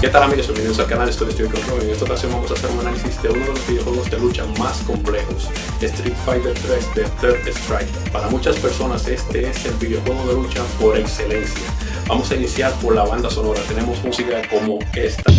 ¿Qué tal, amigos? Bienvenidos al canal Estoy con Robin. En esta ocasión vamos a hacer un análisis de uno de los videojuegos de lucha más complejos, Street Fighter 3 de Third Strike. Para muchas personas este es el videojuego de lucha por excelencia. Vamos a iniciar por la banda sonora. Tenemos música como esta.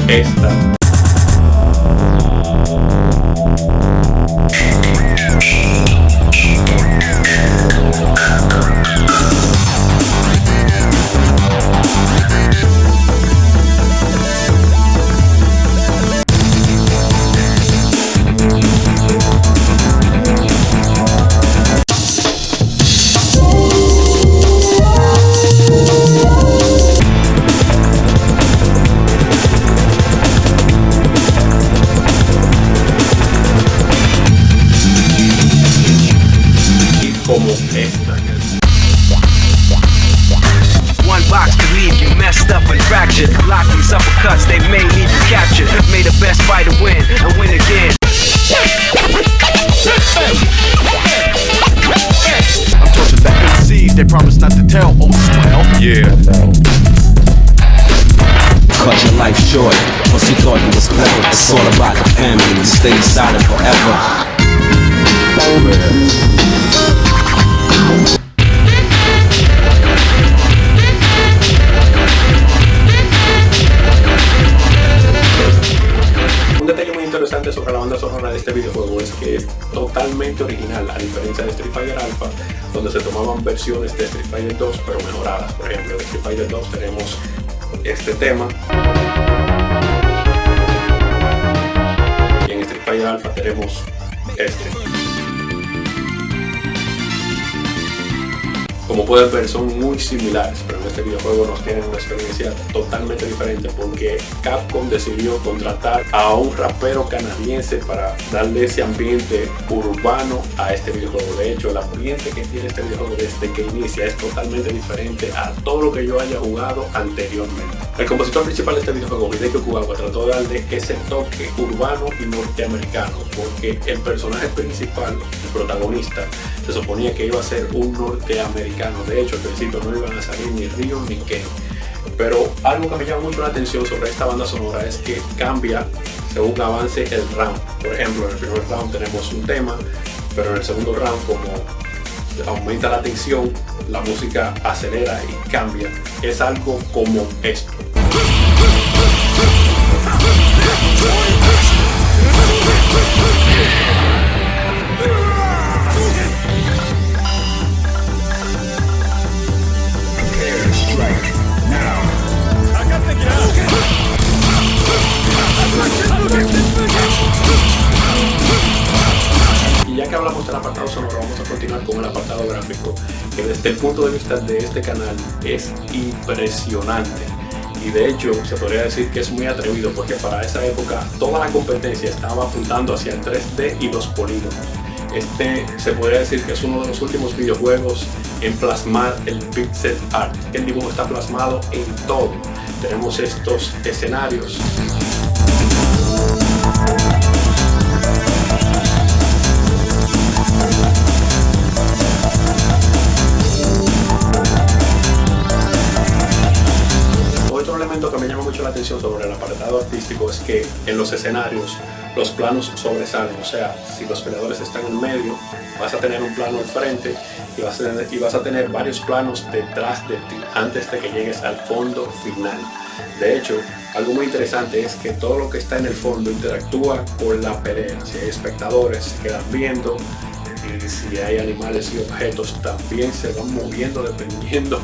Esta. Como esta. One box could leave you messed up and fractured. Lock these uppercuts, they may leave you captured. May the best fighter win and win again. I'm torturing the MCs, they promise not to tell. Oh, well, yeah. Cut your life short, once you thought you was clever. It's all about the family, you stay silent forever. Un detalle muy interesante sobre la banda sonora de este videojuego es que es totalmente original, a diferencia de Street Fighter Alpha, donde se tomaban versiones de Street Fighter 2 pero mejoradas. Por ejemplo, de Street Fighter 2 tenemos este tema, y en Street Fighter Alpha tenemos este. Como pueden ver, son muy similares, pero en este videojuego nos tienen una experiencia totalmente diferente porque Capcom decidió contratar a un rapero canadiense para darle ese ambiente urbano a este videojuego. De hecho, el ambiente que tiene este videojuego desde que inicia es totalmente diferente a todo lo que yo haya jugado anteriormente. El compositor principal de este videojuego, Hideki Okugawa, trató de darle ese toque urbano y norteamericano porque el personaje principal, el protagonista, se suponía que iba a ser un norteamericano. De hecho, al principio no iban a salir ni Ryo ni Ken. Pero algo que me llama mucho la atención sobre esta banda sonora es que cambia según avance el round. Por ejemplo, en el primer round tenemos un tema, pero en el segundo round, como aumenta la tensión, la música acelera y cambia. Es algo como esto. Y ya que hablamos del apartado sonoro, vamos a continuar con el apartado gráfico, que desde el punto de vista de este canal es impresionante. Y de hecho se podría decir que es muy atrevido porque para esa época toda la competencia estaba apuntando hacia el 3D y los polígonos. Este se podría decir que es uno de los últimos videojuegos en plasmar el pixel art. El dibujo está plasmado en todo. Tenemos estos escenarios. Otro elemento que me llama mucho la atención sobre el apartado artístico es que en los escenarios los planos sobresalen, o sea, si los peleadores están en medio, vas a tener un plano al frente y vas a tener varios planos detrás de ti antes de que llegues al fondo final. De hecho, algo muy interesante es que todo lo que está en el fondo interactúa con la pelea. Si hay espectadores, se quedan viendo, y si hay animales y objetos también se van moviendo dependiendo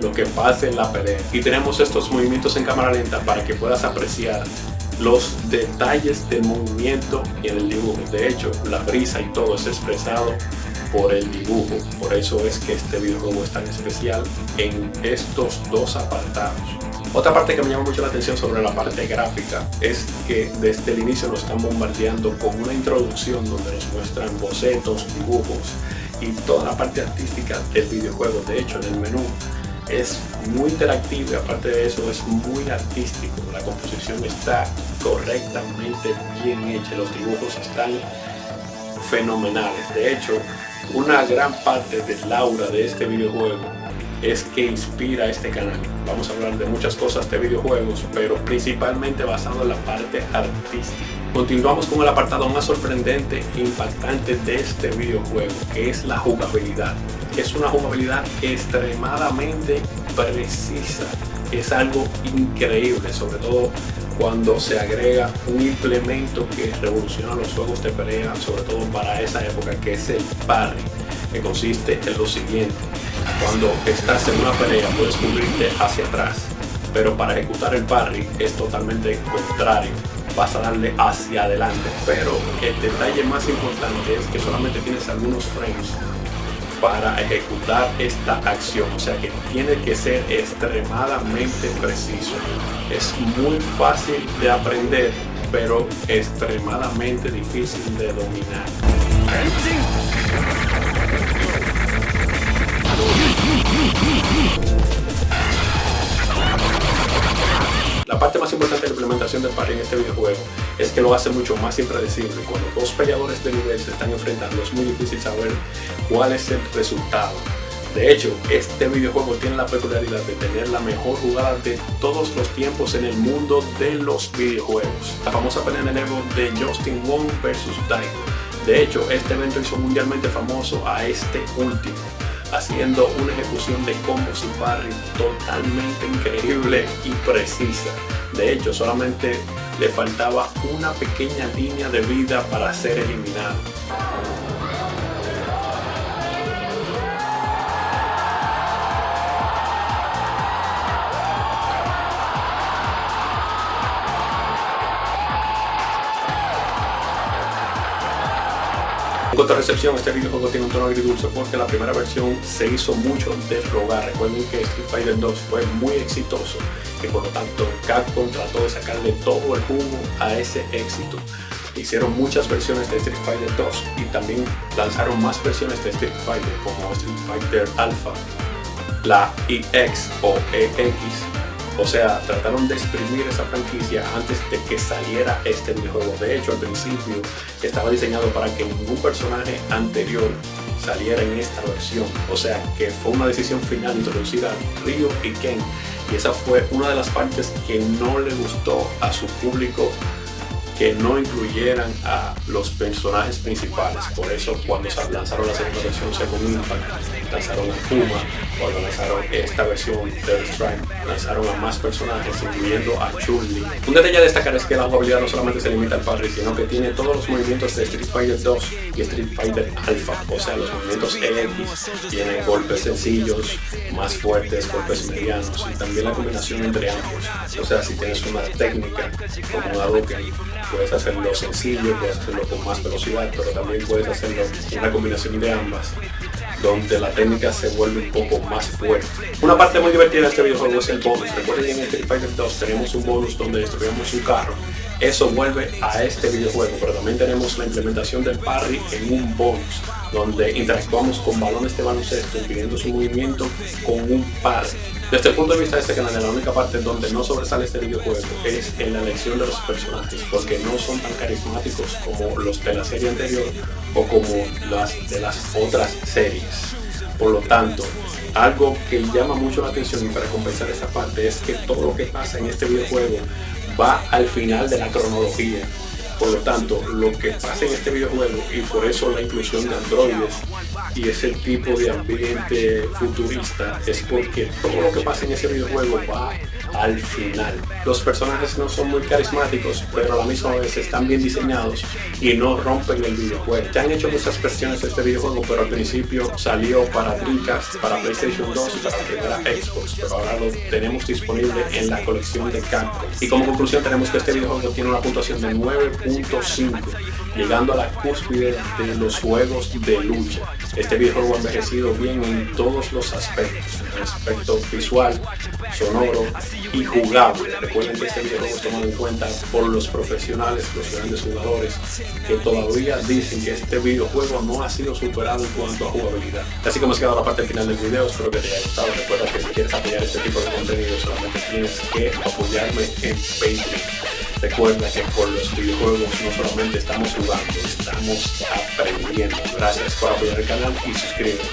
lo que pase en la pelea. Y tenemos estos movimientos en cámara lenta para que puedas apreciar los detalles del movimiento y en el dibujo. De hecho, la brisa y todo es expresado por el dibujo. Por eso es que este videojuego es tan especial en estos dos apartados. Otra parte que me llama mucho la atención sobre la parte gráfica es que desde el inicio nos están bombardeando con una introducción donde nos muestran bocetos, dibujos y toda la parte artística del videojuego. De hecho, en el menú es muy interactivo y aparte de eso es muy artístico. La composición está correctamente bien hecha, los dibujos están fenomenales. De hecho, una gran parte del aura de este videojuego es que inspira este canal. Vamos a hablar de muchas cosas de videojuegos, pero principalmente basado en la parte artística. Continuamos con el apartado más sorprendente e impactante de este videojuego, que es la jugabilidad. Es una jugabilidad extremadamente precisa, es algo increíble, sobre todo cuando se agrega un implemento que revoluciona los juegos de pelea, sobre todo para esa época, que es el parry, que consiste en lo siguiente: cuando estás en una pelea puedes cubrirte hacia atrás, pero para ejecutar el parry es totalmente contrario, vas a darle hacia adelante. Pero el detalle más importante es que solamente tienes algunos frames para ejecutar esta acción, o sea que tiene que ser extremadamente preciso. Es muy fácil de aprender, pero extremadamente difícil de dominar. La parte más importante de la implementación del parry en este videojuego es que lo hace mucho más impredecible. Cuando dos peleadores de nivel se están enfrentando es muy difícil saber cuál es el resultado. De hecho, este videojuego tiene la peculiaridad de tener la mejor jugada de todos los tiempos en el mundo de los videojuegos. La famosa pelea en el Evo de Justin Wong versus Daigo. De hecho, este evento hizo mundialmente famoso a este último, haciendo una ejecución de combos y parry totalmente increíble y precisa. De hecho, solamente le faltaba una pequeña línea de vida para ser eliminado. En cuanto a recepción, este videojuego tiene un tono agridulce porque la primera versión se hizo mucho de rogar. Recuerden que Street Fighter 2 fue muy exitoso y por lo tanto Capcom trató de sacarle todo el jugo a ese éxito. Hicieron muchas versiones de Street Fighter 2 y también lanzaron más versiones de Street Fighter como Street Fighter Alpha, la EX o EX. O sea, trataron de exprimir esa franquicia antes de que saliera este videojuego. De hecho, al principio estaba diseñado para que ningún personaje anterior saliera en esta versión. O sea, que fue una decisión final introducir a Ryu y Ken. Y esa fue una de las partes que no le gustó a su público, que no incluyeran a los personajes principales. Por eso cuando lanzaron la segunda versión Second Impact, lanzaron a Kuma. Cuando lanzaron esta versión Third Strike, lanzaron a más personajes, incluyendo a Chun-Li. Un detalle a destacar es que la jugabilidad no solamente se limita al parry, sino que tiene todos los movimientos de Street Fighter 2 y Street Fighter Alpha. O sea, los movimientos EX tienen golpes sencillos, más fuertes, golpes medianos y también la combinación entre ambos. O sea, si tienes una técnica como un Hadouken, puedes hacerlo sencillo, puedes hacerlo con más velocidad, pero también puedes hacerlo en una combinación de ambas, donde la técnica se vuelve un poco más fuerte. Una parte muy divertida de este videojuego es el bonus. Recuerden que en Street Fighter 2 tenemos un bonus donde destruimos un carro. Eso vuelve a este videojuego, pero también tenemos la implementación del parry en un bonus, donde interactuamos con balones de baloncesto, impidiendo su movimiento con un parry. Desde el punto de vista de este canal, la única parte donde no sobresale este videojuego es en la elección de los personajes, porque no son tan carismáticos como los de la serie anterior o como las de las otras series. Por lo tanto, Algo que llama mucho la atención, y para compensar esa parte, es que todo lo que pasa en este videojuego va al final de la cronología. Por lo tanto, lo que pasa en este videojuego, y por eso la inclusión de androides y ese tipo de ambiente futurista, es porque todo lo que pasa en ese videojuego va al final. Los personajes no son muy carismáticos, pero a la misma vez están bien diseñados y no rompen el videojuego. Ya han hecho muchas versiones de este videojuego, pero al principio salió para Dreamcast, para PlayStation 2 y para la primera Xbox, pero ahora lo tenemos disponible en la colección de Capcom. Y como conclusión tenemos que este videojuego tiene una puntuación de 9.5, llegando a la cúspide de los juegos de lucha. Este videojuego ha envejecido bien en todos los aspectos, en el aspecto visual, sonoro y jugable. Recuerden que este videojuego es tomado en cuenta por los profesionales, los grandes jugadores, que todavía dicen que este videojuego no ha sido superado en cuanto a jugabilidad. Así que hemos llegado a la parte final del video, espero que te haya gustado. Recuerda que si quieres apoyar este tipo de contenido solamente tienes que apoyarme en Patreon. Recuerda que por los videojuegos no solamente estamos jugando, estamos aprendiendo. Gracias por apoyar el canal y suscríbete.